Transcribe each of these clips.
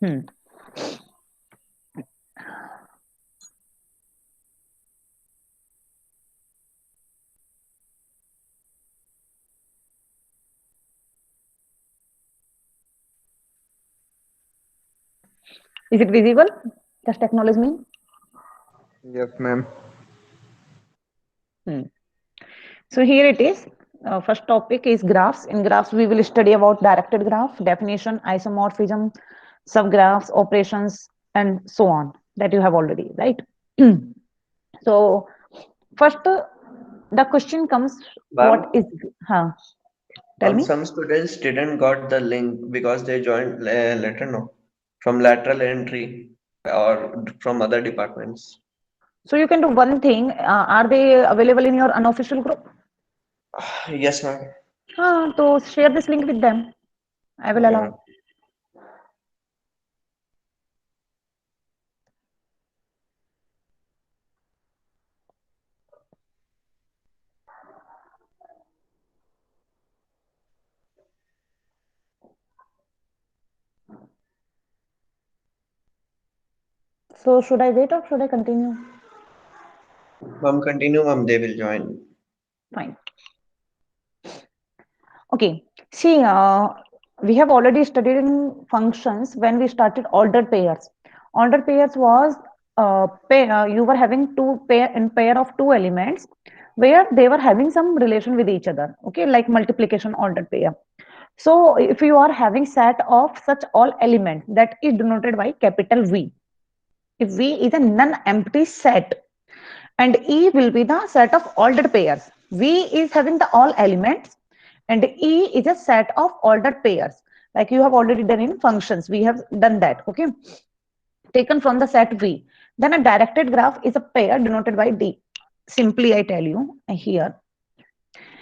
Hmm. Is it visible? Just acknowledge me. Yes, ma'am. Hmm. So here it is. First topic is graphs. In graphs, we will study about directed graph, definition, isomorphism, subgraphs, operations, and so on that you have already, right? So first, the question comes, what Ma'am, is, huh, tell me. some students didn't got the link because they joined later, no, from lateral entry or from other departments. So you can do one thing. Are they available in your unofficial group? Yes, ma'am. So share this link with them. I will Okay, ma'am. allow. So should I wait or should I continue? Ma'am, continue, ma'am. They will join. Fine. Okay. See, we have already studied in functions when we started ordered pairs. Ordered pairs was pair, you were having two pair in pair of two elements where they were having some relation with each other. Okay, like multiplication ordered pair. So if you are having set of such all elements that is denoted by capital V. If V is a non-empty set, and E will be the set of ordered pairs. V is having the all elements, and E is a set of ordered pairs. Like you have already done in functions, we have done that. Okay, taken from the set V. Then a directed graph is a pair denoted by D. Simply, I tell you here.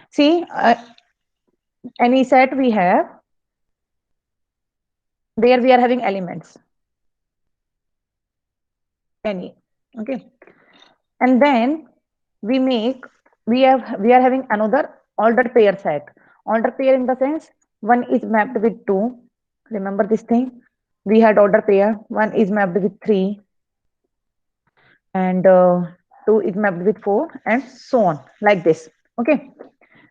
See, any set we have, there we are having elements. Any. Okay, and then we make we are having another ordered pair set. Ordered pair in the sense one is mapped with 2. Remember this thing, we had order pair, one is mapped with 3, and 2 is mapped with 4, and so on, like this. Okay,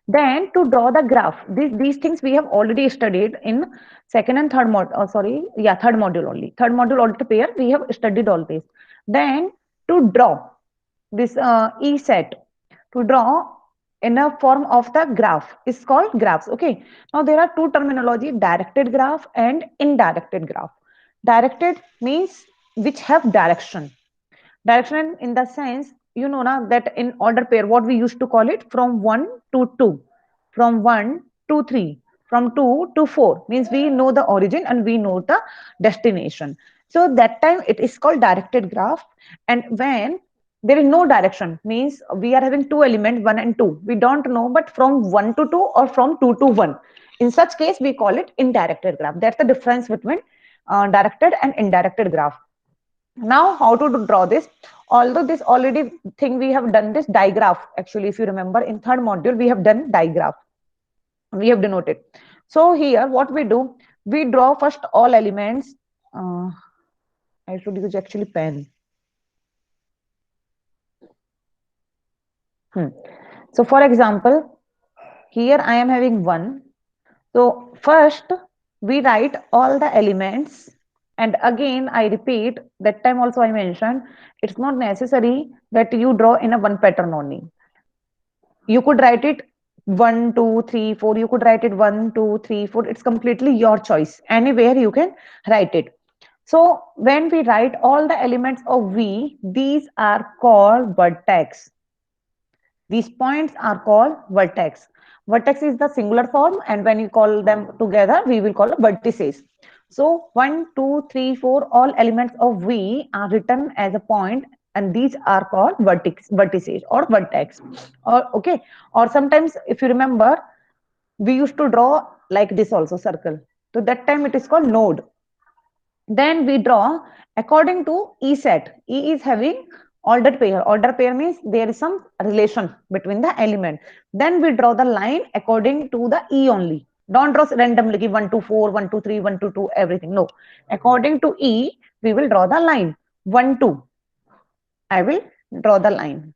then to draw the graph, these things we have already studied in second and third mod, sorry, yeah, third module only. Third module ordered pair, we have studied all this. Then to draw this E set, to draw in a form of the graph is called graphs. Okay, now there are two terminology, directed graph and indirected graph. Directed means which have direction. Direction in the sense, you know now that in order pair what we used to call it, from 1 to 2, from 1 to 3, from 2 to 4, means we know the origin and we know the destination. So that time it is called directed graph. And when there is no direction, means we are having two elements 1 and 2, we don't know, but from 1 to 2 or from 2 to 1, in such case we call it indirected graph. That's the difference between directed and indirected graph. Now how to draw this, although this already thing we have done this digraph. Actually, if you remember, in third module we have done digraph, we have denoted. So here what we do, we draw first all elements. I should use actually pen. Hmm. So for example, here I am having 1. So first we write all the elements, and again I repeat, that time also I mentioned, it's not necessary that you draw in a one pattern only. You could write it 1 2 3 4, you could write it 1 2 3 4, it's completely your choice, anywhere you can write it. So when we write all the elements of V, these are called vertex. These points are called vertex. Vertex is the singular form, and when you call them together we will call vertices. So 1 2 3 4, all elements of V are written as a point, and these are called vertices or vertex. Or okay, or sometimes if you remember, we used to draw like this also, circle. So that time it is called node. Then we draw according to E set. E is having ordered pair. Ordered pair means there is some relation between the element. Then we draw the line according to the E only. Don't draw randomly 1 to 4, 1 to 3, 1 to 2, everything. No. According to E, we will draw the line. 1, 2. I will draw the line.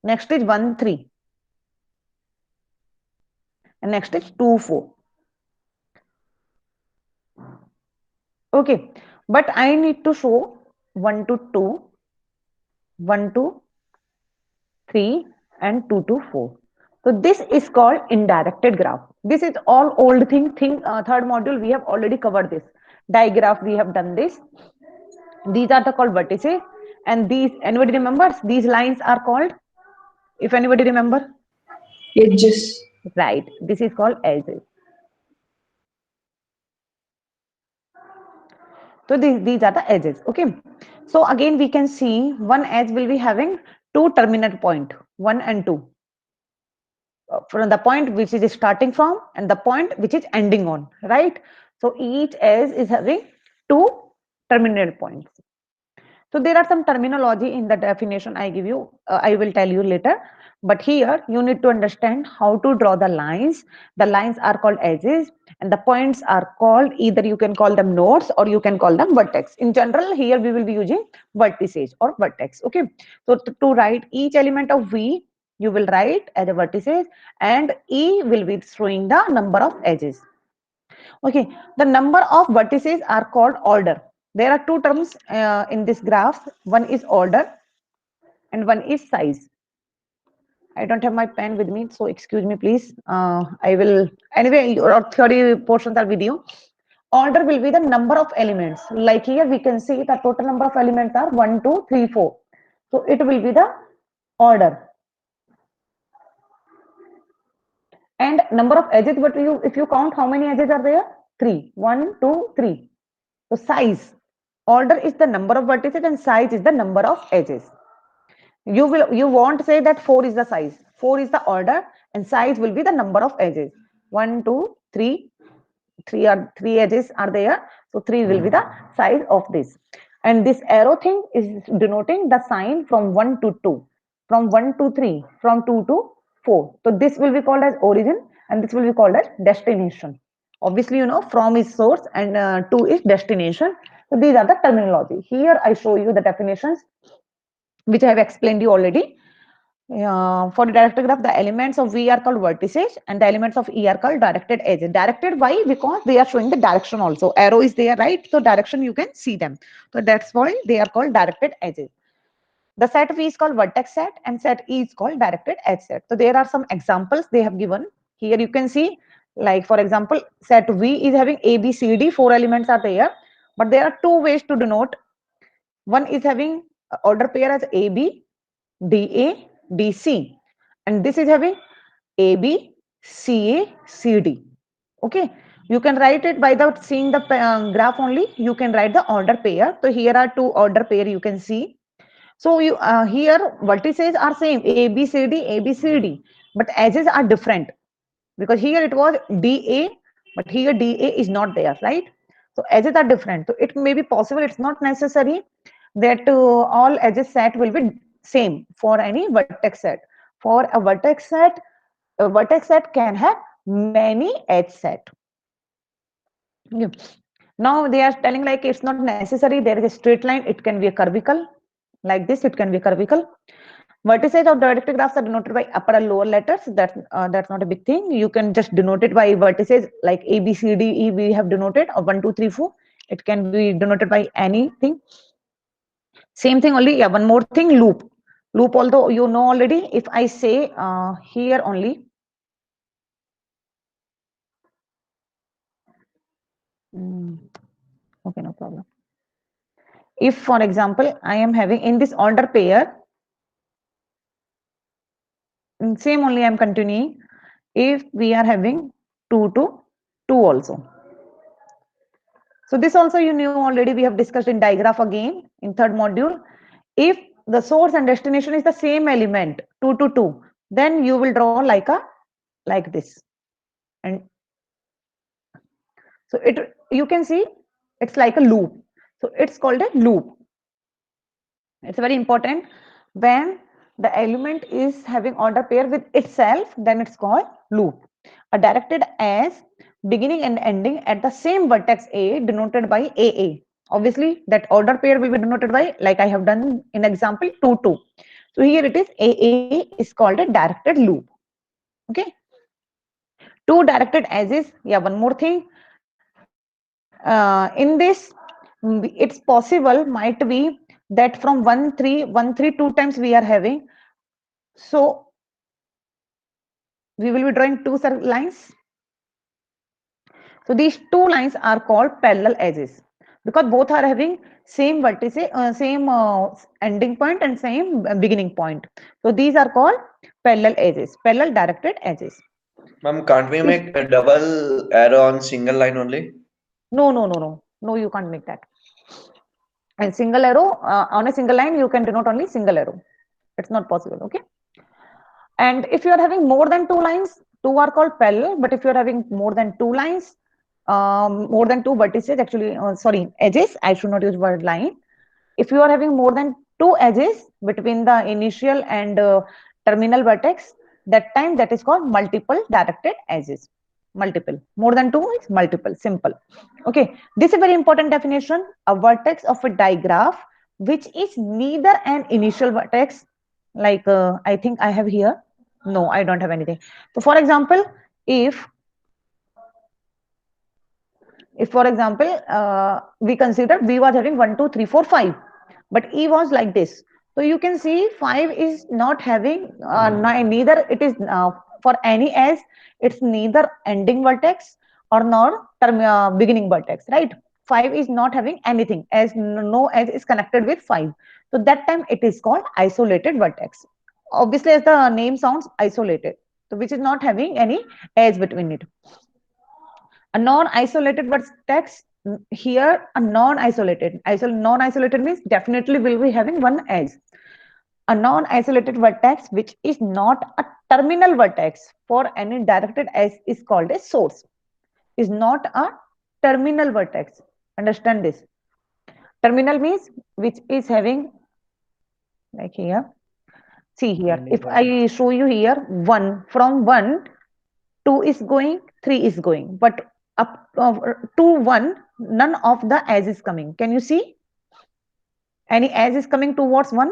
Next is 1, 3. And next is 2, 4. Okay. But I need to show 1 to 2, 1 to 3, and 2 to 4. So this is called indirected graph. This is all old thing. Third module we have already covered this. Digraph we have done this. These are the called vertices, and these, anybody remembers, these lines are called, if anybody remember, Edges. right, this is called edges. So these are the edges. Okay, so again we can see one edge will be having two terminal point, 1 and 2, from the point which is starting from and the point which is ending on, right? So each edge is having two terminal points. So there are some terminology in the definition I give you, I will tell you later. But here you need to understand how to draw the lines. The lines are called edges and the points are called, either you can call them nodes or you can call them vertex. In general, here we will be using vertices or vertex. Okay. So to write each element of V, you will write as a vertices, and E will be showing the number of edges. Okay, the number of vertices are called order. There are two terms in this graph. One is order and one is size. I don't have my pen with me, so excuse me, please. I will, anyway, your theory portions are with you. Order will be the number of elements. Like here, we can see the total number of elements are 1, 2, 3, 4. So it will be the order. And number of edges, but if you count how many edges are there? 3. 1, 2, 3. So size. Order is the number of vertices and size is the number of edges. You won't say that 4 is the size. 4 is the order and size will be the number of edges. 1, 2, 3. Three edges are there. So 3 will be the size of this. And this arrow thing is denoting the sign from 1 to 2, from 1 to 3, from 2 to 4. So this will be called as origin and this will be called as destination. Obviously, you know, from is source and 2 is destination. So these are the terminology. Here I show you the definitions which I have explained you already. For the directed graph, the elements of V are called vertices and the elements of E are called directed edges. Directed, why? Because they are showing the direction also. Arrow is there, right? So direction you can see them. So that's why they are called directed edges. The set V is called vertex set and set E is called directed edge set. So there are some examples they have given. Here you can see, like for example, set V is having A, B, C, D, 4 elements are there. But there are two ways to denote. One is having order pair as AB, DA, DC, and this is having AB, CA, CD. Okay, you can write it by the seeing the graph only. You can write the order pair. So here are two order pair you can see. So you here vertices are same A, B, C, D, A, B, C, D, but edges are different because here it was DA, but here DA is not there, right? So edges are different. So it may be possible. It's not necessary that all edges set will be same for any vertex set. For a vertex set can have many edge set. Yeah. Now they are telling like it's not necessary. There is a straight line. It can be a curvicle like this. It can be curvicle. Vertices of directed graphs are denoted by upper and lower letters. That's not a big thing. You can just denote it by vertices like A, B, C, D, E. We have denoted or 1, 2, 3, 4. It can be denoted by anything. Same thing only. Yeah, one more thing. Loop. Loop. Although you know already. If I say here only. Okay, no problem. If, for example, I am having in this order pair. Same only I am continuing. If we are having 2 to 2 also. So this also you knew already, we have discussed in digraph again in third module. If the source and destination is the same element 2 to 2, then you will draw like this. And so you can see it's like a loop. So it's called a loop. It's very important. When the element is having order pair with itself, then it's called loop. A directed as beginning and ending at the same vertex A denoted by AA. Obviously, that order pair will be denoted by, like I have done in example 2, 2. So here it is AA is called a directed loop. Okay. Two directed edges. Yeah, one more thing. In this, it's possible, might be that from 1, 3, 1, 3, 2 times we are having. So we will be drawing two lines. So these two lines are called parallel edges because both are having same vertices, same ending point and same beginning point. So these are called parallel edges, parallel directed edges. Ma'am, can't we make a double arrow on single line only? No, no, no, no. No, you can't make that. And single arrow on a single line, you can denote only single arrow. It's not possible. Okay. And if you are having more than two lines, two are called parallel. But if you are having more than two lines, more than two vertices, actually, sorry, edges, I should not use word line. If you are having more than two edges between the initial and terminal vertex, that time that is called multiple directed edges. Multiple. More than two is multiple. Simple. Okay. This is a very important definition. A vertex of a digraph which is neither an initial vertex, like I think I have here. No, I don't have anything. So for example, if for example we consider V was having 1, 2, 3, 4, 5, but E was like this. So you can see 5 is not having neither it is for any as it's neither ending vertex or nor beginning vertex, right? 5 is not having anything as no as is connected with 5. So that time it is called isolated vertex. Obviously, as the name sounds, isolated. So which is not having any edge between it. A non-isolated vertex, here a non-isolated. Non-isolated means definitely will be having one edge. A non-isolated vertex which is not a terminal vertex for any directed edge is called a source. Is not a terminal vertex. Understand this. Terminal means which is having, like here. See here. If I show you here 1, from 1, 2 is going, 3 is going, but up to 1, none of the edge is coming. Can you see? Any edge is coming towards 1?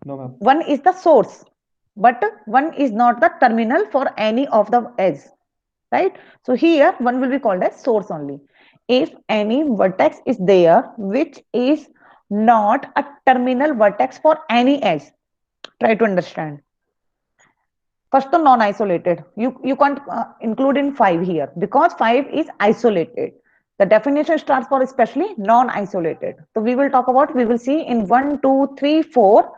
No, ma'am. 1 is the source, but 1 is not the terminal for any of the edge, right? So here 1 will be called as source only. If any vertex is there which is not a terminal vertex for any edge, try to understand. First, the non-isolated. You can't include in 5 here because 5 is isolated. The definition starts for especially non-isolated. So we will talk about, we will see in 1, 2, 3, 4.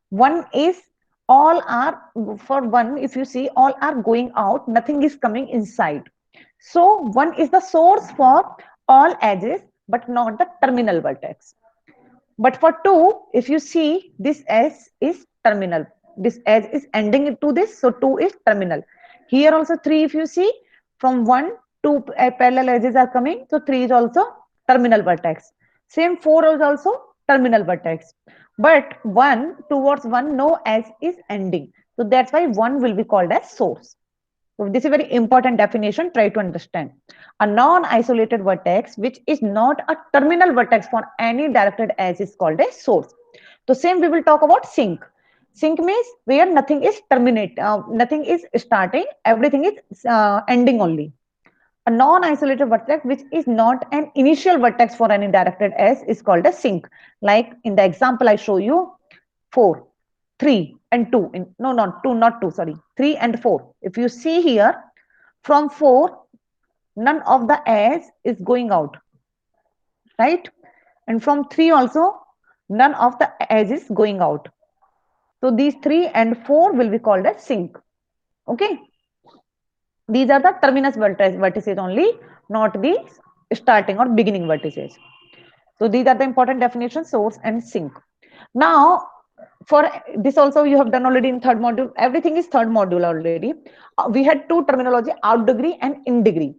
1 is all are, for 1, if you see, all are going out, nothing is coming inside. So 1 is the source for all edges, but not the terminal vertex. But for 2, if you see, this S is terminal. This edge is ending to this, so 2 is terminal. Here also 3, if you see, from 1, 2 parallel edges are coming, so 3 is also terminal vertex. Same 4 is also terminal vertex. But 1, towards 1, no edge is ending. So that's why 1 will be called as source. So this is a very important definition, try to understand. A non-isolated vertex which is not a terminal vertex for any directed edge is called a source. So same we will talk about sink. Sink means where nothing is nothing is starting, everything is ending only. A non-isolated vertex which is not an initial vertex for any directed edge is called a sink. Like in the example I show you, 4, 3 and 2. No, not 2, not 2, sorry. 3 and 4. If you see here, from 4, none of the edge is going out, right? And from 3 also, none of the edge is going out. So these 3 and 4 will be called as sink. Okay. These are the terminus vertices only, not the starting or beginning vertices. So these are the important definitions, source and sink. Now, for this also you have done already in third module. Everything is third module already. We had two terminology, out degree and in degree.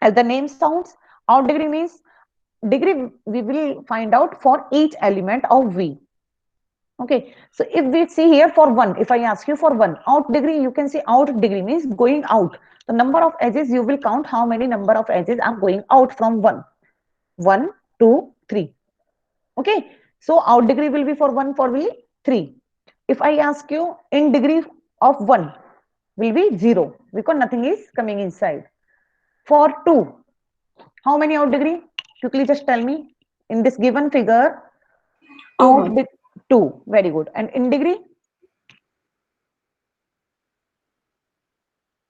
As the name sounds, out degree means degree we will find out for each element of V. Okay, so if we see here for 1, if I ask you for 1, out degree, you can see out degree means going out. The number of edges, you will count how many number of edges are going out from 1. 1, 2, 3. Okay, so out degree will be for 1 for will 3. If I ask you in degree of 1 will be 0 because nothing is coming inside. For 2, how many out degree? Quickly just tell me. In this given figure, Two, out ma'am. 2. Very good. And in degree?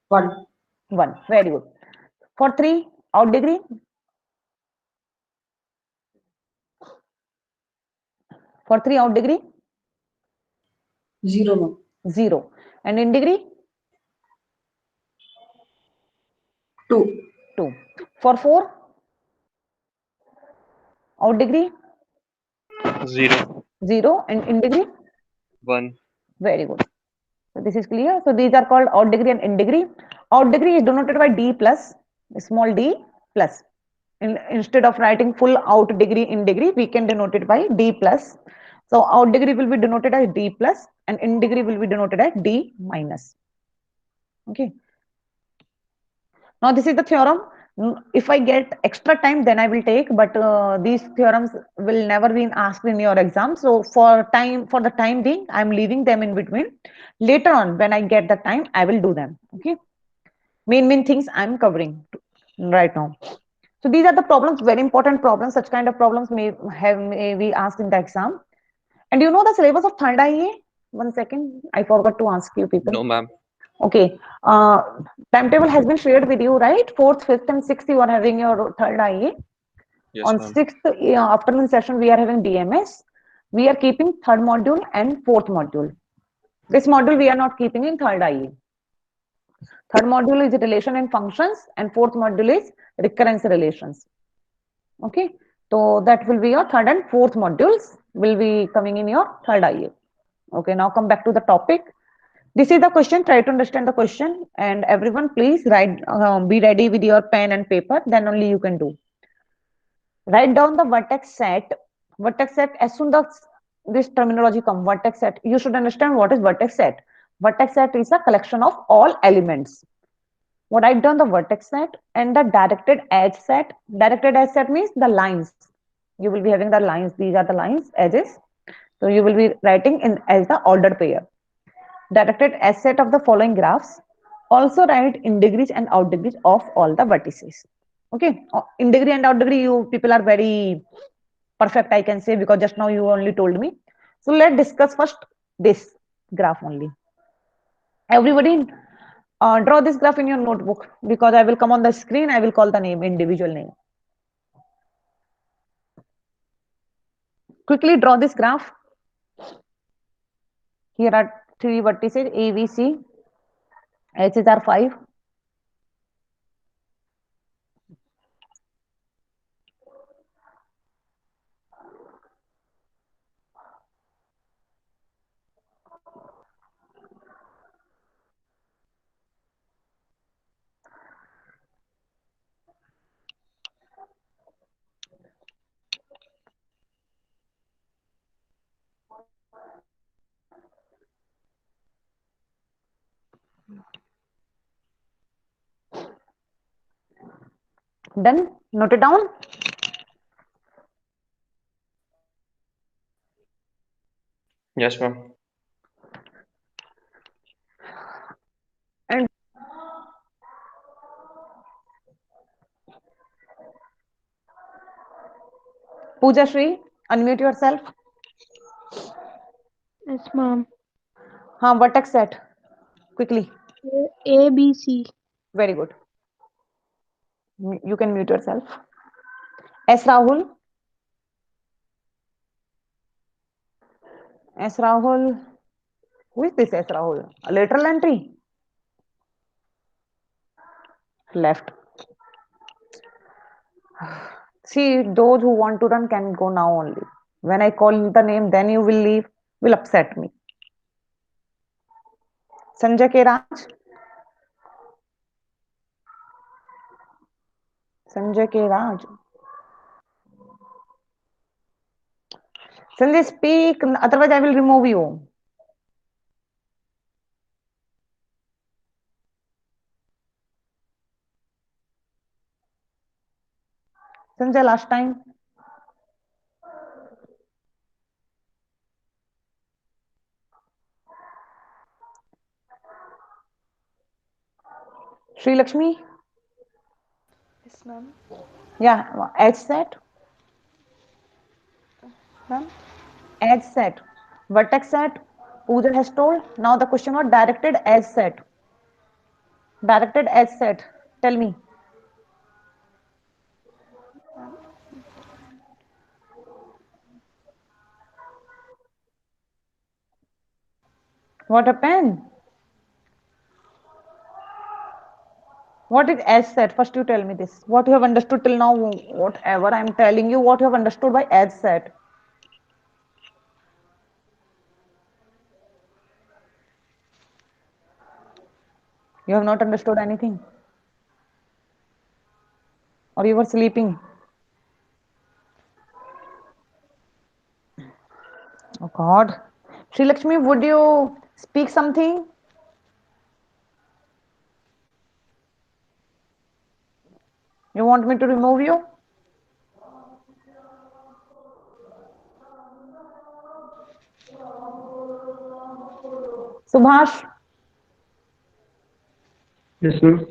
1. 1. Very good. For 3, out degree? For 3, out degree? 0, ma'am. 0. And in degree? 2. 2. For 4, out degree? 0. 0. And in degree? 1. Very good. So this is clear. So these are called out degree and in degree. Out degree is denoted by D plus, small d plus. Instead of writing full out degree in degree, we can denote it by D plus. So out degree will be denoted as D plus and in degree will be denoted as D minus. Okay. Now this is the theorem. If I get extra time, then I will take. But these theorems will never be asked in your exam. So for the time being, I'm leaving them in between. Later on, when I get the time, I will do them. Okay. Main things I'm covering right now. So these are the problems, very important problems. Such kind of problems may be asked in the exam. And you know the syllabus of third IA? 1 second, I forgot to ask you people. No, ma'am. Okay. Timetable has been shared with you, right? 4th, 5th, and 6th, you are having your third IA. Yes, On ma'am. 6th afternoon session, we are having DMS. We are keeping third module and 4th module. This module we are not keeping in third IA. Third module is relation and functions, and 4th module is recurrence relations. Okay. So that will be your third and 4th modules will be coming in your third IA. Okay. Now come back to the topic. This is the question. Try to understand the question, and everyone, please write. Be ready with your pen and paper. Then only you can do. Write down the vertex set. Vertex set. As soon as this terminology come, vertex set, you should understand what is vertex set. Vertex set is a collection of all elements. What I've done the vertex set and the directed edge set. Directed edge set means the lines. You will be having the lines. These are the lines, edges. So you will be writing in as the ordered pair. Directed edge set of the following graphs. Also write in degrees and out degrees of all the vertices. Okay, in degree and out degree, you people are very perfect, I can say, because just now you only told me. So let's discuss first this graph only. Everybody, draw this graph in your notebook because I will come on the screen. I will call the name, individual name. Quickly draw this graph. Here are 3 vertices A, B, C. Edges are 5. Done? Note it down. Yes, ma'am. And Pooja Shri, unmute yourself. Yes, ma'am. Vertex set. Quickly. A, B, C. Very good. You can mute yourself. S. Rahul. S. Rahul. Who is this S. Rahul? A lateral entry. Left. See, those who want to run can go now only. When I call the name, then you will leave. Will upset me. Sanjay K. Raj. Sanjay K. Raj. Sanjay, speak, otherwise I will remove you. Sanjay, last time. Sri Lakshmi? Yes, ma'am. Yeah, edge set. Ma'am? Edge set. Vertex set. Pooja has told. Now the question was directed edge set. Directed edge set. Tell me. What happened? What is edge set? First you tell me this. What you have understood till now, whatever I'm telling you, what you have understood by edge set. You have not understood anything. Or you were sleeping. Oh God. Sri Lakshmi, would you speak something? You want me to remove you? Subhash? Yes, ma'am.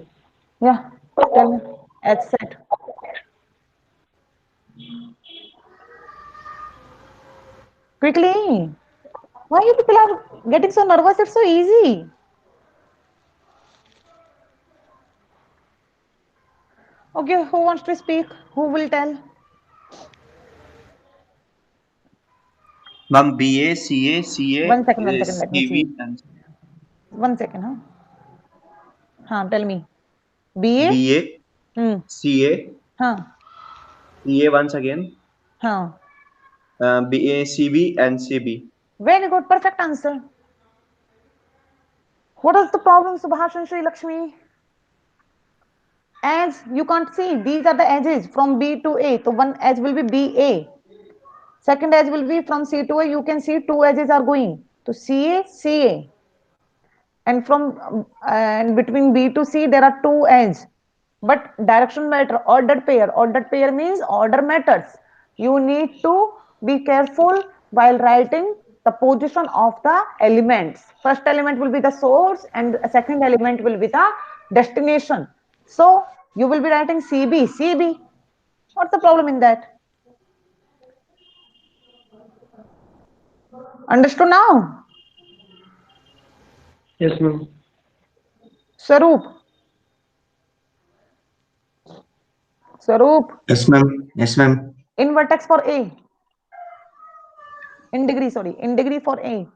Yeah, tell me. Edge set. Quickly. Why you people are getting so nervous? It's so easy. Okay, who wants to speak? Who will tell? Ma'am, BA, CA, One second, let me see. CV, and 1 second, huh? Tell me. BA? BA, Hmm. CA, Huh. CA once again, Huh. BA, CB, and CB. Very good, perfect answer. What is the problem, Subhash and Sri Lakshmi? As you can't see, these are the edges from B to A. So one edge will be BA. Second edge will be from C to A. You can see two edges are going to CA, CA. And from and between B to C, there are two edges. But direction matter, ordered pair. Ordered pair means order matters. You need to be careful while writing the position of the elements. First element will be the source and the second element will be the destination. So you will be writing CB, CB. What's the problem in that? Understood now? Yes, ma'am. Sarup. Sarup. Yes, ma'am. Yes, ma'am. In vertex for A. In degree, sorry. In degree for A.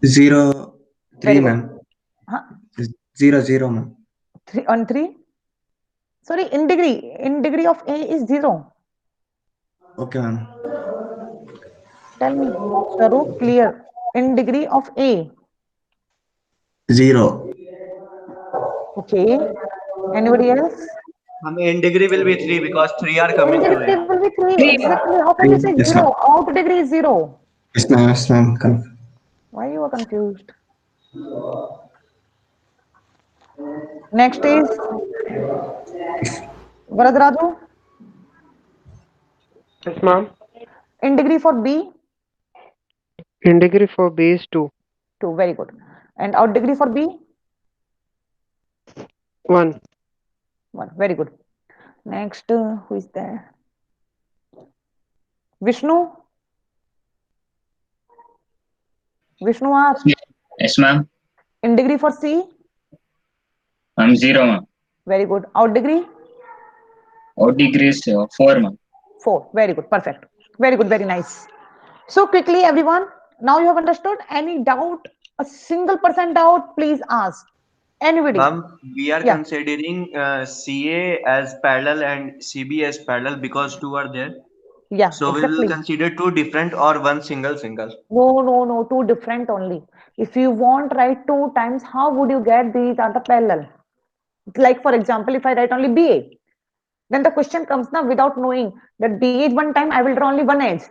0, Very 3, good. ma'am. Huh? 0, 0, ma'am. 3 on 3. Sorry, in degree of A is 0. Okay, ma'am. Tell me, Sarup, clear. In degree of A. 0. Okay. Anybody else? In degree will be 3 because 3 are coming In to degree A. will be 3. Exactly. How can you say Yes, ma'am. 0? Out degree is 0. Yes, ma'am. Yes, ma'am. Why you are confused? Next is Varadraju. Yes, ma'am. In degree for B. In degree for B is 2. 2. Very good. And out degree for B. 1. 1. Very good. Next, who is there? Vishnu. Vishnu R. Yes, ma'am. In degree for C. I'm 0, ma'am. Very good. Out degree. Out degree is 4, ma'am. 4. Very good. Perfect. Very good. Very nice. So quickly, everyone. Now you have understood. Any doubt? A single percent doubt? Please ask. Anybody? Ma'am, we are Yeah. considering CA as parallel and CB as parallel because two are there. Yeah. So we Exactly. will consider two different or one single. No. Two different only. If you want write 2 times, how would you get these are the parallel? Like for example, if I write only BA, then the question comes now without knowing that BA is 1 time, I will draw only 1 edge.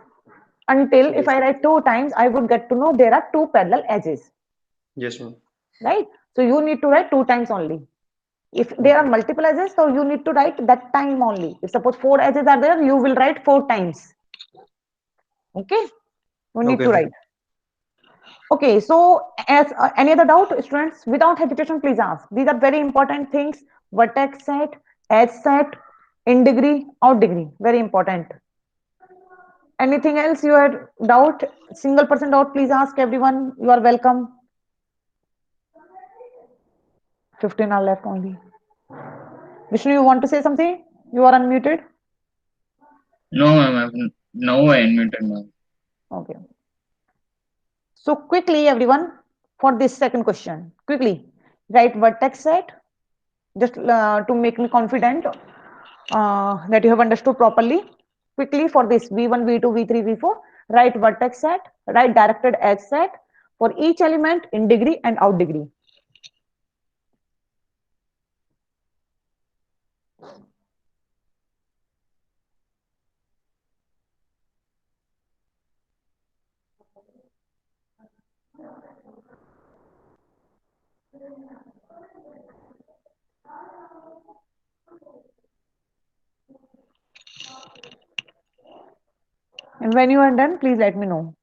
until if Yes. I write 2 times, I would get to know there are 2 parallel edges, Yes, ma'am. right? So you need to write 2 times only. If there are Okay. multiple edges, so you need to write that time only. If suppose 4 edges are there, you will write 4 times. Okay, you need Okay, to ma'am. write. Okay, so as any other doubt, students, without hesitation, please ask. These are very important things. Vertex set, edge set, in degree, out degree, very important. Anything else you had doubt? Single person doubt, please ask everyone. You are welcome. 15 are left only. Vishnu, you want to say something? You are unmuted. No, ma'am. Now I unmuted, ma'am. Okay. So quickly, everyone, for this second question, quickly write vertex set, just to make me confident that you have understood properly. Quickly for this V1, V2, V3, V4, write vertex set, write directed edge set for each element in degree and out degree. And when you are done, please let me know.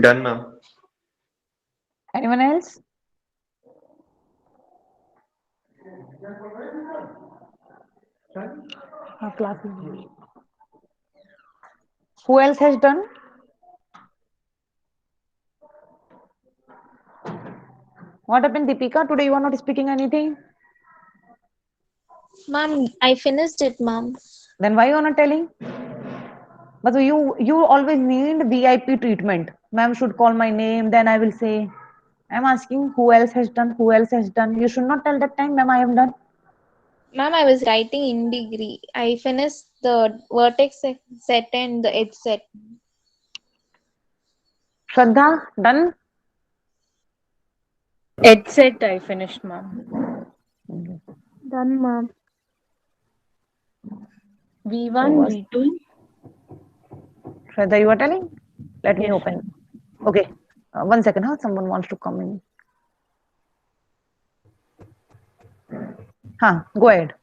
Done, ma'am. Anyone else? Class. Who else has done? What happened, Deepika? Today you are not speaking anything. Ma'am, I finished it, ma'am. Then why you are not telling? But you always need VIP treatment. Ma'am should call my name, then I will say. I'm asking who else has done, who else has done. You should not tell that time, ma'am, I am done. Ma'am, I was writing in degree. I finished the vertex set and the edge set. Shraddha, done? Edge set I finished, ma'am. Done, ma'am. V1, V2. Shraddha, you are telling? Let me Yes, open. Okay, 1 second, huh? Someone wants to come in. Go ahead.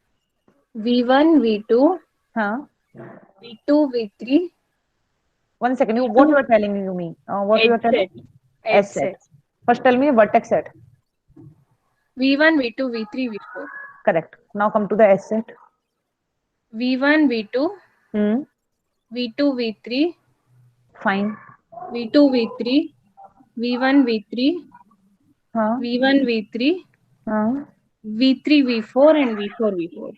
V1, V2, Huh? V2, V3. 1 second, what you are telling me? What you are Edge telling? set. S Edge set. set. First tell me vertex set. V1, V2, V3, V4. Correct. Now come to the S set. V1, V2, Hmm. V2, V3, Fine. V2, V3, V1, V3, Huh? V1, V3, Huh? V3, V4, and V4, V4.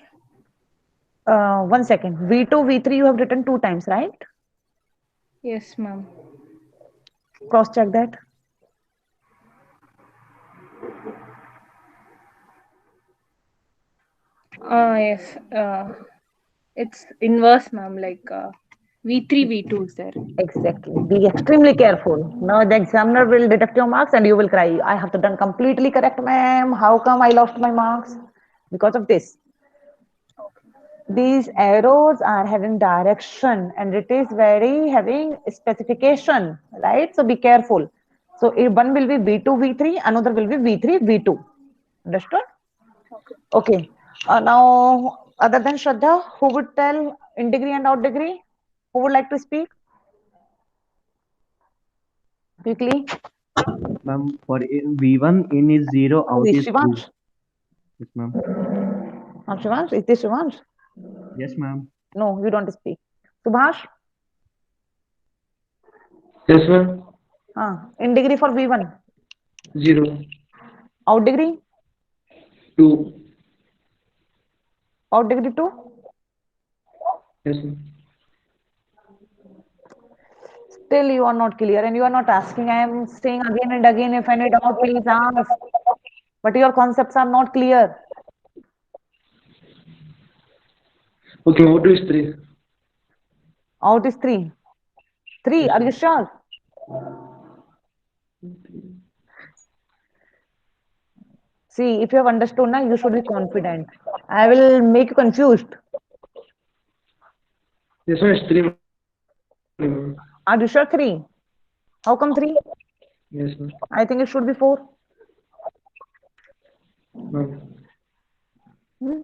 1 second. V2, V3 you have written 2 times, right? Yes, ma'am. Cross check that. Yes. It's inverse, ma'am. Like V3, V2 is there. Exactly. Be extremely careful. Now the examiner will deduct your marks and you will cry. I have to done completely correct, ma'am. How come I lost my marks? Because of this. These arrows are having direction and it is very having specification, right? So be careful. So if one will be V2, V3, another will be V3, V2. Understood? Okay. Now, other than Shraddha, who would tell in degree and out degree? Who would like to speak? Quickly. Ma'am, for V1, in is 0, out is 2. Shivansh. Yes, ma'am. Shivansh, is this Shivansh? Yes, ma'am. No, you don't speak. Subhash? Yes, ma'am. In degree for V1. 0, Out degree? 2. Out degree 2? Yes, ma'am. Still you are not clear and you are not asking. I am saying again and again, if any doubt, please ask. But your concepts are not clear. Okay, out is 3. Out is 3. 3, are you sure? See, if you have understood now, you should be confident. I will make you confused. This one is 3. ma'am. Are you sure 3? How come 3? Yes, ma'am. I think it should be 4. Ma'am. Hmm?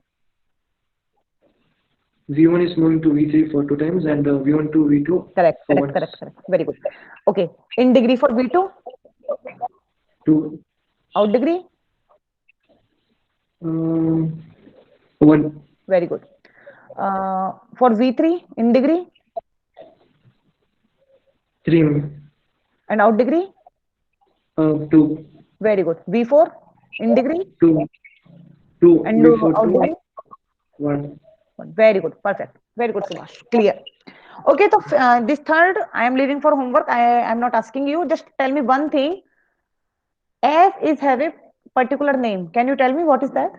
V1 is moving to V3 for 2 times and V1 to V2 Correct, for correct, once. correct, correct. Very good. Okay. In degree for V2? 2. Out degree? 1. Very good. For V3 in degree 3. ma'am. and out degree? 2. Very good. V4 in degree 2. 2. and V4 out 2. degree? 1. Very good. Perfect. Very good, Subhash. Clear. Okay, so this third, I am leaving for homework. I am not asking you. Just tell me one thing. F is have a particular name. Can you tell me what is that?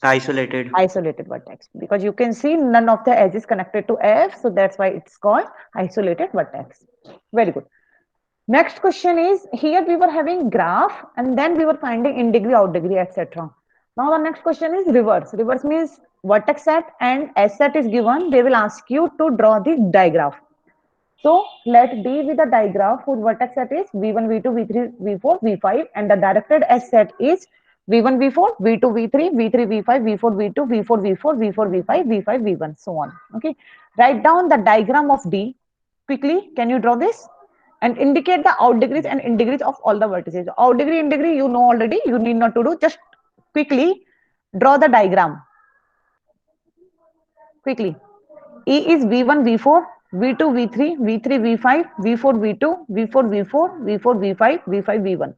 Isolated. Isolated vertex. Because you can see none of the edge is connected to F. So that's why it's called isolated vertex. Very good. Next question is, here we were having graph and then we were finding in degree, out degree, etc. Now the next question is reverse. Reverse means vertex set and S set is given. They will ask you to draw the digraph. So let D be the digraph whose vertex set is V1, V2, V3, V4, V5 and the directed S set is V1, V4, V2, V3, V3, V5, V4, V2, V4, V4, V4, V5, V5, V1, so on. Okay. Write down the diagram of D quickly. Can you draw this? And indicate the out degrees and in degrees of all the vertices. Out degree, in degree, you know already. You need not to do. Just quickly draw the diagram. Quickly. E is V1, V4, V2, V3, V3, V5, V4, V2, V4, V4, V4, V5, V5, V1.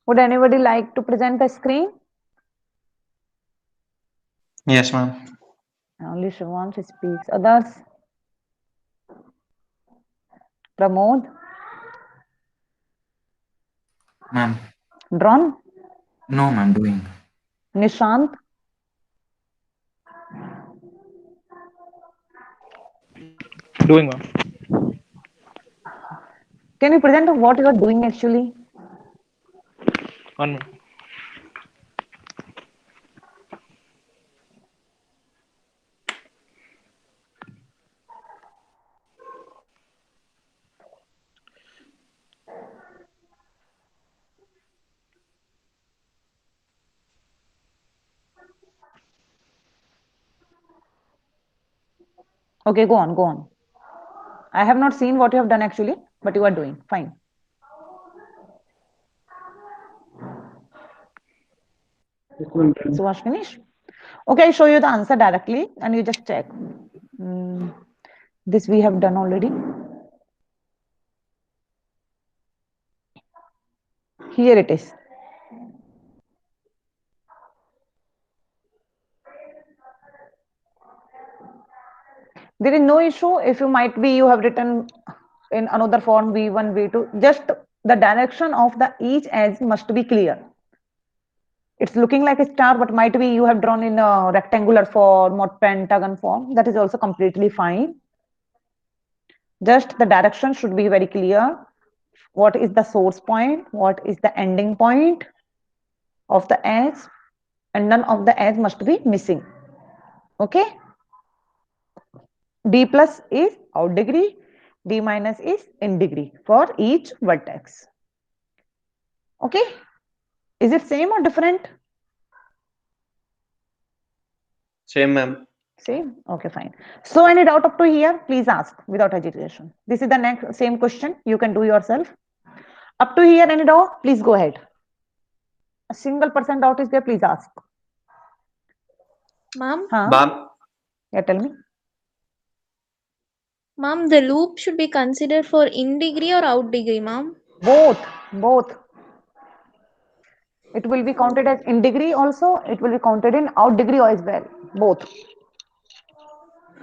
Would anybody like to present the screen? Yes, ma'am. Only Shivansh speaks. Others? Pramod? Ma'am. Drawn? No, ma'am, doing. Nishant? Doing, ma'am. Can you present what you are doing actually? One. Okay, go on, go on. I have not seen what you have done actually, but you are doing fine. Subhash, finish. Okay, I show you the answer directly and you just check. This we have done already. Here it is. There is no issue if you might be you have written in another form V1, V2. Just the direction of the each edge must be clear. It's looking like a star, but might be you have drawn in a rectangular form or pentagon form. That is also completely fine. Just the direction should be very clear. What is the source point? What is the ending point of the edge? And none of the edge must be missing. Okay. D plus is out degree. D minus is in degree for each vertex. Okay. Is it same or different? Same, ma'am. Same? Okay, fine. So any doubt up to here, please ask without hesitation. This is the next same question. You can do yourself. Up to here, any doubt? Please go ahead. A single % doubt is there, please ask. Ma'am, Ma'am, Yeah, tell me. ma'am, the loop should be considered for in degree or out degree, ma'am. Both. It will be counted as in degree also. It will be counted in out degree as well. Both.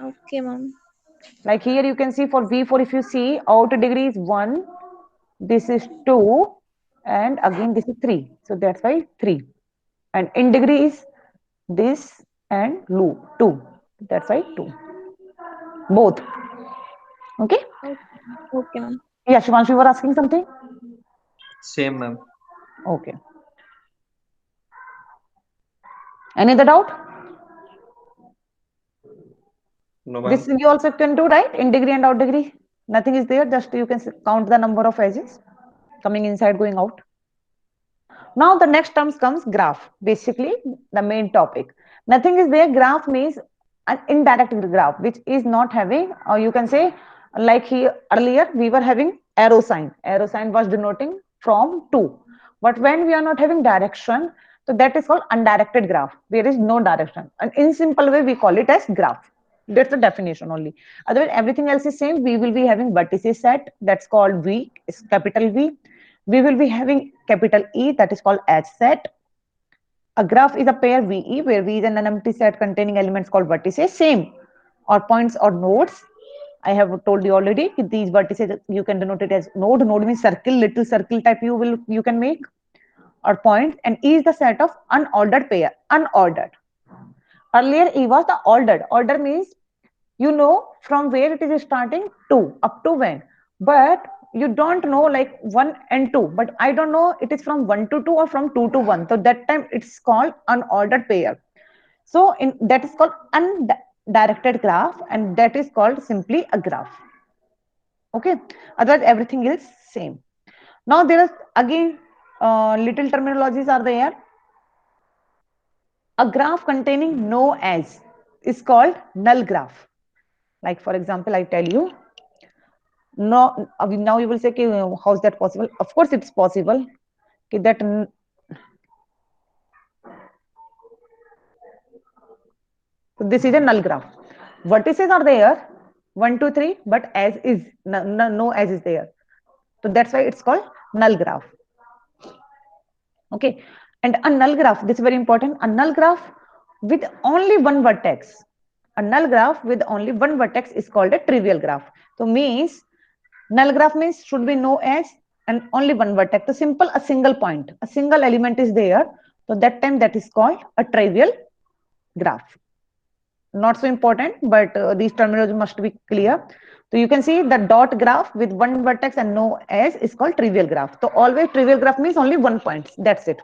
Okay, ma'am. Like here you can see for V4, if you see out degree is 1, this is 2, and again this is 3. So that's why 3. And in degree is this and loop 2. That's why 2. Both. Okay? Okay, ma'am. Yeah, Shivanshu, you were asking something? same ma'am. Okay. Any other doubt? No This ma'am. you also can do, right? In degree and out degree. Nothing is there. Just you can count the number of edges coming inside, going out. Now the next terms comes graph. Basically, the main topic. Nothing is there. Graph means an indirect graph, which is not having, or you can say, like here earlier we were having arrow sign. Arrow sign was denoting from to. But when we are not having direction, so that is called undirected graph. There is no direction. And in simple way, we call it as graph. That's the definition only. Otherwise, everything else is same. We will be having vertices set. That's called V. It's capital V. We will be having capital E, that is called edge set. A graph is a pair VE, where V is an empty set containing elements called vertices. Same, or points or nodes. I have told you already. These vertices you can denote it as node. Node means circle, little circle type you can make, or point. And E is the set of unordered pair. Unordered. Earlier E was the ordered. Order means you know from where it is starting to up to when, but you don't know like 1 and 2, but I don't know it is from 1 to 2 or from 2 to 1, so that time it's called unordered pair. So in that is called undirected graph, and that is called simply a graph. Okay, otherwise everything is same. Now there is again little terminologies are there. A graph containing no edge is called null graph. Like for example, I tell you, no, now you will say, how is that possible? Of course, it's possible. That so this is a null graph. Vertices are there, 1, 2, 3, but as is no as is there. So that's why it's called null graph. Okay, and a null graph. This is very important. A null graph with only one vertex. A null graph with only one vertex is called a trivial graph. So means null graph means should be no edge and only one vertex. So simple, a single point, a single element is there. So that time that is called a trivial graph. Not so important, but these terminology must be clear. So you can see the dot graph with one vertex and no edge is called trivial graph. So always trivial graph means only 1 point. That's it.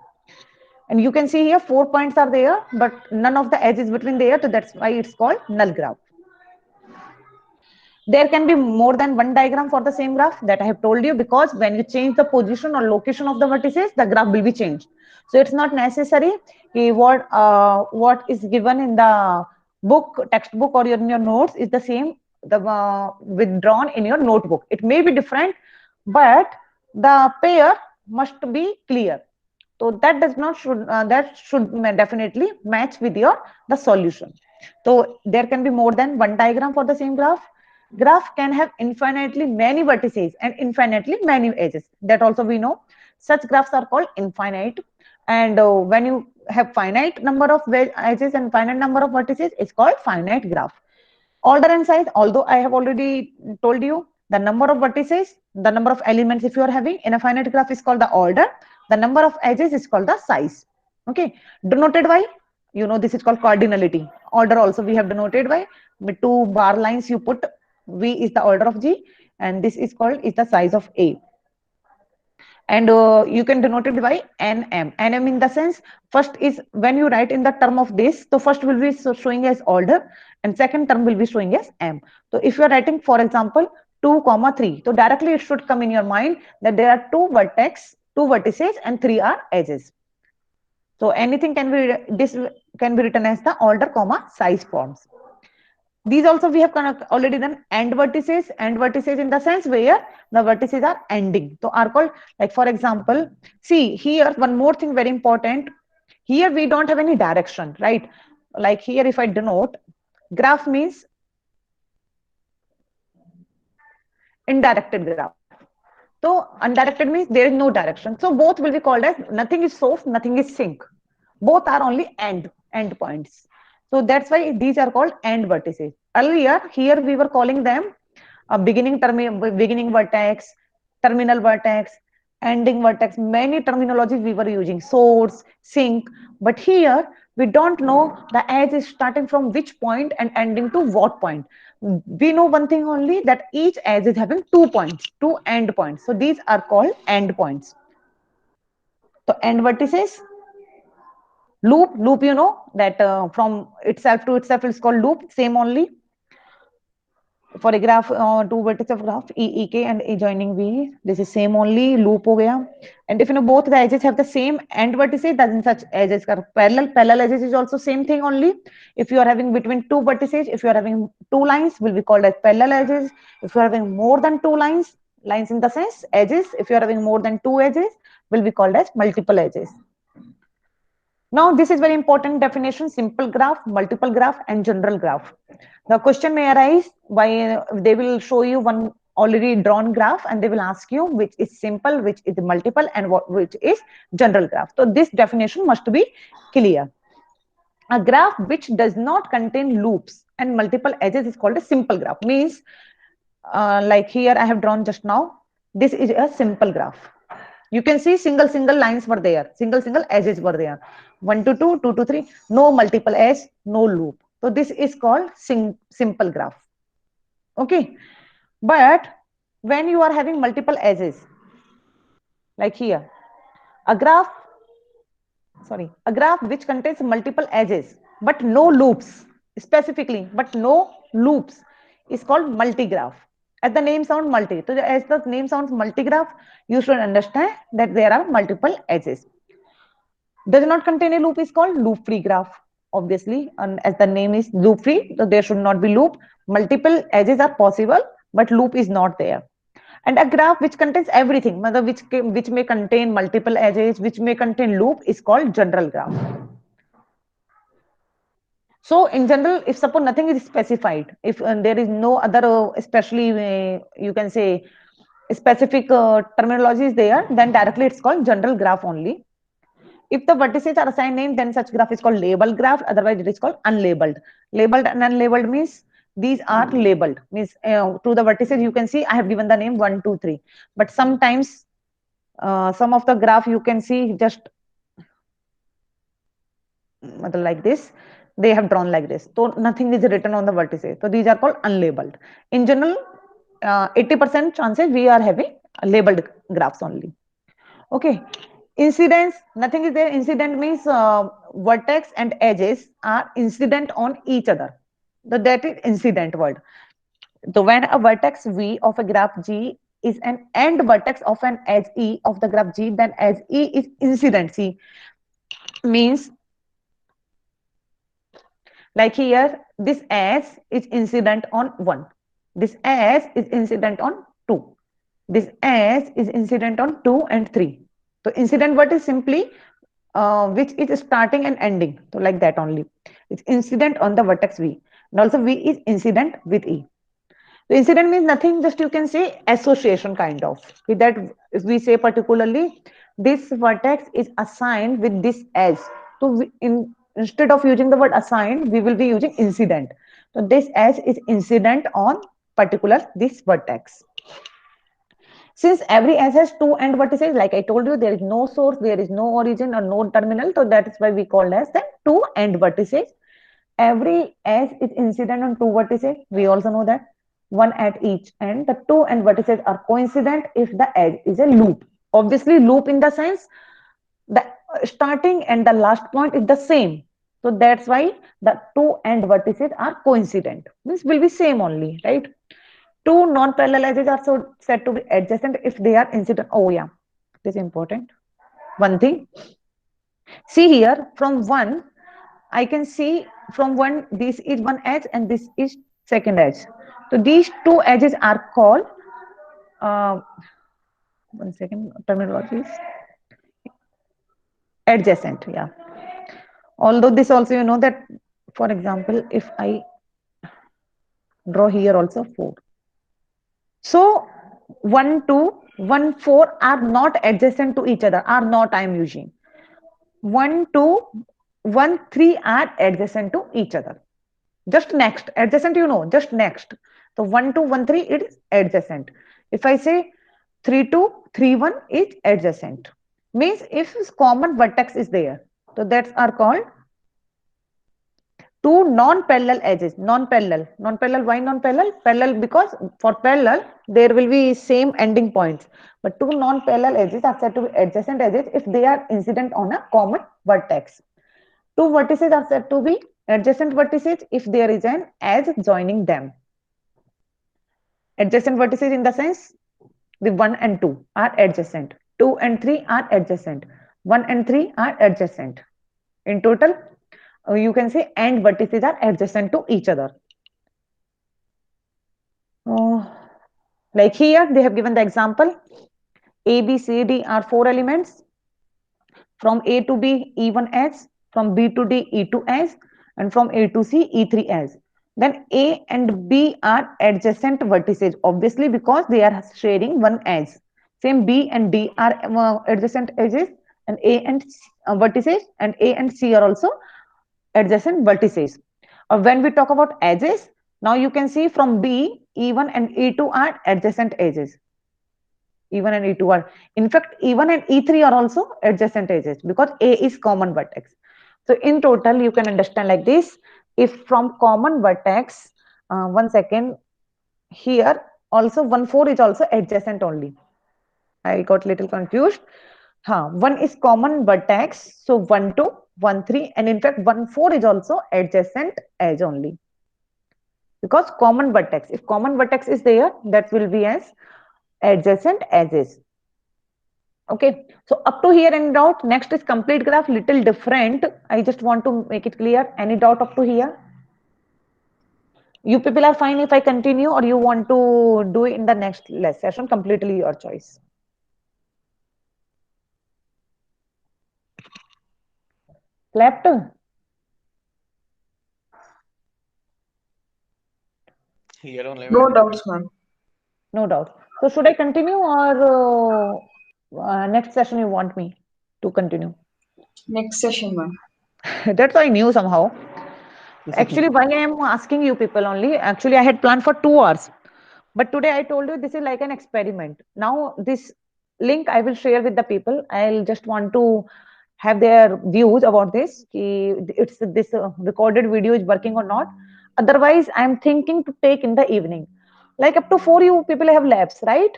And you can see here 4 points are there, but none of the edges between there. So that's why it's called null graph. There can be more than one diagram for the same graph, that I have told you, because when you change the position or location of the vertices, the graph will be changed. So it's not necessary what is given in the book, textbook, or in your notes is the same withdrawn in your notebook. It may be different, but the pair must be clear. So that should definitely match with the solution. So there can be more than one diagram for the same graph. Graph can have infinitely many vertices and infinitely many edges. That also we know. Such graphs are called infinite. And when you have finite number of edges and finite number of vertices, it's called finite graph. Order and size, although I have already told you, the number of vertices, the number of elements if you are having in a finite graph is called the order. The number of edges is called the size. Okay, denoted by, this is called cardinality. Order also we have denoted by with 2 bar lines you put. V is the order of G, and this is the size of A. And you can denote it by NM. NM in the sense, first is when you write in the term of this, so first will be showing as order, and second term will be showing as M. So if you are writing, for example, 2, 3, so directly it should come in your mind that there are 2 vertices, and 3 are edges. So anything can be, this can be written as the order, size forms. These also we have already done end vertices. End vertices in the sense where the vertices are ending. So are called, like for example, see here one more thing very important. Here we don't have any direction, right? Like here if I denote, graph means indirected graph. So undirected means there is no direction. So both will be called as nothing is source, nothing is sink. Both are only end points. So that's why these are called end vertices. Earlier, here we were calling them a beginning vertex, terminal vertex, ending vertex. Many terminologies we were using, source, sink. But here we don't know the edge is starting from which point and ending to what point. We know one thing only, that each edge is having 2 points, 2 end points. So these are called end points. So end vertices. Loop, you know that from itself to itself is called loop. Same only for a graph, two vertices of graph ek and a joining v. This is same only, loop ho gaya. And if you know both the edges have the same end vertices, then such edges are parallel edges is also same thing only. If you are having between two vertices, if you are having two lines, will be called as parallel edges. If you are having more than two lines in the sense edges, if you are having more than two edges, will be called as multiple edges. Now, this is very important definition: simple graph, multiple graph, and general graph. The question may arise why they will show you one already drawn graph and they will ask you which is simple, which is multiple, and which is general graph. So this definition must be clear. A graph which does not contain loops and multiple edges is called a simple graph. Means like here I have drawn just now, this is a simple graph. You can see single lines were there, single edges were there, 1 to 2, 2 to 3, no multiple edge, no loop. So this is called simple graph. Okay, but when you are having multiple edges, like here, a graph which contains multiple edges but no loops, specifically, but no loops, is called multigraph. As the name sounds multi, so as the name sounds multigraph, you should understand that there are multiple edges. Does not contain a loop is called loop-free graph. Obviously, and as the name is loop-free, so there should not be loop. Multiple edges are possible, but loop is not there. And a graph which contains everything, which may contain multiple edges, which may contain loop, is called general graph. So in general, if suppose nothing is specified, if there is no other, especially you can say specific terminology is there, then directly it's called general graph only. If the vertices are assigned name, then such graph is called labeled graph. Otherwise, it is called unlabeled. Labeled and unlabeled means these are labeled. Means to the vertices you can see I have given the name 1, 2, 3. But sometimes some of the graph you can see just like this. They have drawn like this. So nothing is written on the vertices. So these are called unlabeled. In general, 80% chances we are having labeled graphs only. Okay. Incidence, nothing is there. Incident means vertex and edges are incident on each other. So that is incident word. So when a vertex V of a graph G is an end vertex of an edge E of the graph G, then edge E is incident. See, means like here, this edge is incident on 1. This edge is incident on 2. This edge is incident on 2 and 3. So incident word is simply which is starting and ending. So like that only. It's incident on the vertex V. And also V is incident with E. The incident means nothing, just you can say association kind of. With that, if we say particularly, this vertex is assigned with this edge. So instead of using the word assigned, we will be using incident. So this edge is incident on particular this vertex. Since every edge has 2 end vertices, like I told you, there is no source, there is no origin or no terminal. So that is why we call as the 2 end vertices. Every edge is incident on 2 vertices. We also know that. 1 at each end. The 2 end vertices are coincident if the edge is a loop. Obviously, loop in the sense the starting and the last point is the same. So that's why the 2 end vertices are coincident. This will be same only, right? 2 non-parallel edges are so said to be adjacent if they are incident. Oh yeah, this is important. One thing. See here, from 1, I can see from 1, this is one edge and this is second edge. So these two edges are called, one second, terminologies, adjacent. Yeah. Although this also, you know that, for example, if I draw here also 4. So 1, 2, 1, 4 are not adjacent to each other, are not I am using. 1, 2, 1, 3 are adjacent to each other. Just next, adjacent, you know, just next. So 1, 2, 1, 3, it is adjacent. If I say 3, 2, 3, 1 is adjacent. Means if common vertex is there, so that's are called two non-parallel edges. Non-parallel. Non-parallel, why non-parallel? Parallel because for parallel there will be same ending points. But two non-parallel edges are said to be adjacent edges if they are incident on a common vertex. Two vertices are said to be adjacent vertices if there is an edge joining them. Adjacent vertices in the sense the 1 and 2 are adjacent. 2 and 3 are adjacent. 1 and 3 are adjacent. In total, you can say and vertices are adjacent to each other. Like here, they have given the example. A, B, C, D are 4 elements. From A to B, E1 as. From B to D, E2 as. And from A to C, E3 as. Then A and B are adjacent vertices, obviously because they are sharing one edge. Same B and D are adjacent edges, and A and vertices, and A and C are also adjacent vertices. When we talk about edges, now you can see from B, E1 and E2 are adjacent edges. E1 and E2 are, in fact, E1 and E3 are also adjacent edges because A is common vertex. So in total, you can understand like this. If from common vertex, one second, here also 1, 4 is also adjacent only. I got little confused. 1 is common vertex, so 1, 2, 1, 3, and in fact 1, 4 is also adjacent edge only. Because common vertex, if common vertex is there, that will be as adjacent edges. Okay, so up to here, any doubt? Next is complete graph, little different. I just want to make it clear. Any doubt up to here? You people are fine if I continue, or you want to do it in the next session? Completely your choice. Left? Here only. No doubts, ma'am. No doubt. So should I continue, or next session you want me to continue? Next session, ma'am. That's why I knew somehow. Actually, why I am asking you people only, actually I had planned for 2 hours. But today I told you this is like an experiment. Now this link I will share with the people. I'll just want to have their views about this. It's this recorded video is working or not. Otherwise, I'm thinking to take in the evening. Like up to 4 you people have labs, right?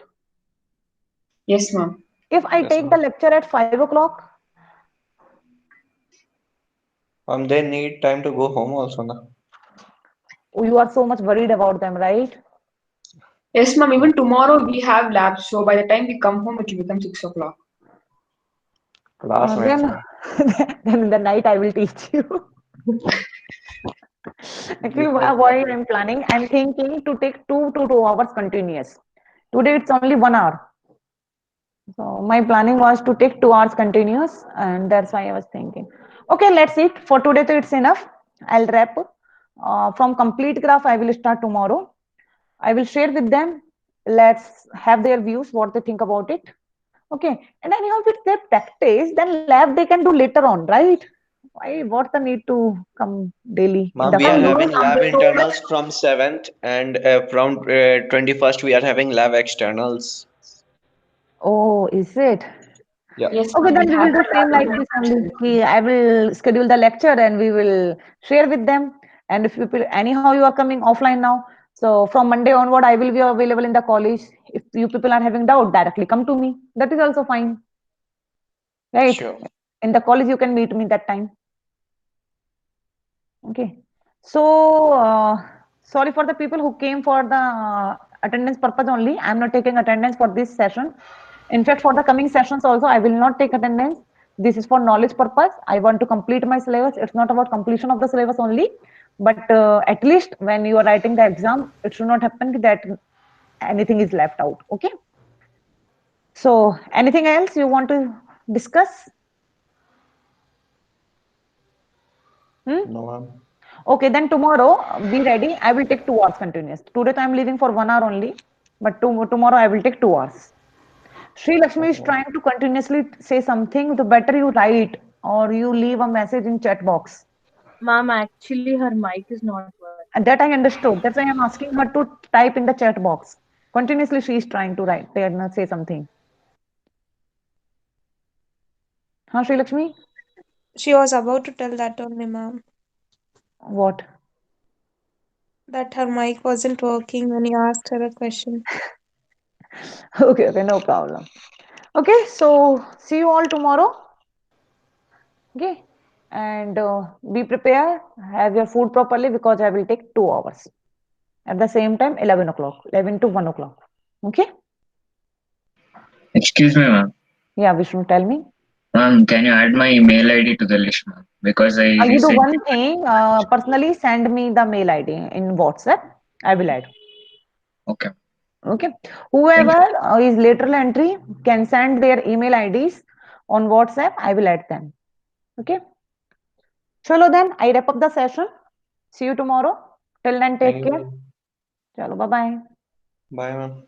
Yes, ma'am. If I take the lecture at 5 o'clock, They need time to go home also now. you are so much worried about them, right? Yes, ma'am. Even tomorrow we have labs, so by the time we come home, it will become 6 o'clock. Then in the night I will teach you. Actually, what I'm planning, I'm thinking to take 2 to 2 hours continuous. Today it's only 1 hour. So my planning was to take 2 hours continuous, and that's why I was thinking. Okay, let's see. For today, so it's enough. I'll wrap. From complete graph, I will start tomorrow. I will share with them. Let's have their views, what they think about it. Okay, and anyhow, if they practice, then lab they can do later on, right? Why? What's the need to come daily? Ma'am, we are having lab internals from 7th, and from 21st we are having lab externals. Oh, is it? Yeah. Yes, Okay, then we will do same like this. this only. I will schedule the lecture and we will share with them. And if people, anyhow, you are coming offline now. So from Monday onward, I will be available in the college. If you people are having doubt, directly come to me. That is also fine. Right? Sure. In the college, you can meet me that time. Okay. So, sorry for the people who came for the attendance purpose only. I'm not taking attendance for this session. In fact, for the coming sessions also, I will not take attendance. This is for knowledge purpose. I want to complete my syllabus. It's not about completion of the syllabus only. But at least when you are writing the exam, it should not happen that anything is left out. Okay. So anything else you want to discuss? No, ma'am. Okay, then tomorrow be ready. I will take 2 hours continuous. Today I am leaving for 1 hour only, but tomorrow I will take 2 hours. Sri Lakshmi is trying to continuously say something. The better you write or you leave a message in chat box. Ma'am, actually her mic is not working. And that I understood. That's why I'm asking her to type in the chat box. Continuously she is trying to write and say something. Huh, Sri Lakshmi? She was about to tell that only, ma'am. What? That her mic wasn't working when you asked her a question. Okay, no problem. Okay, so see you all tomorrow. Okay, and be prepared. Have your food properly because I will take 2 hours. At the same time, 11 o'clock, 11 to 1 o'clock. Okay? Excuse me, ma'am. Yeah, Vishnu, tell me. Ma'am, can you add my email ID to the list, ma'am? Because I You do recently. one thing, personally send me the mail ID in WhatsApp. I will add. Okay. Okay. Whoever is lateral entry can send their email IDs on WhatsApp. I will add them. Okay. Chalo then, I wrap up the session. See you tomorrow. Till then, take Thank you, care. ma'am. Chalo, bye-bye. Bye, ma'am.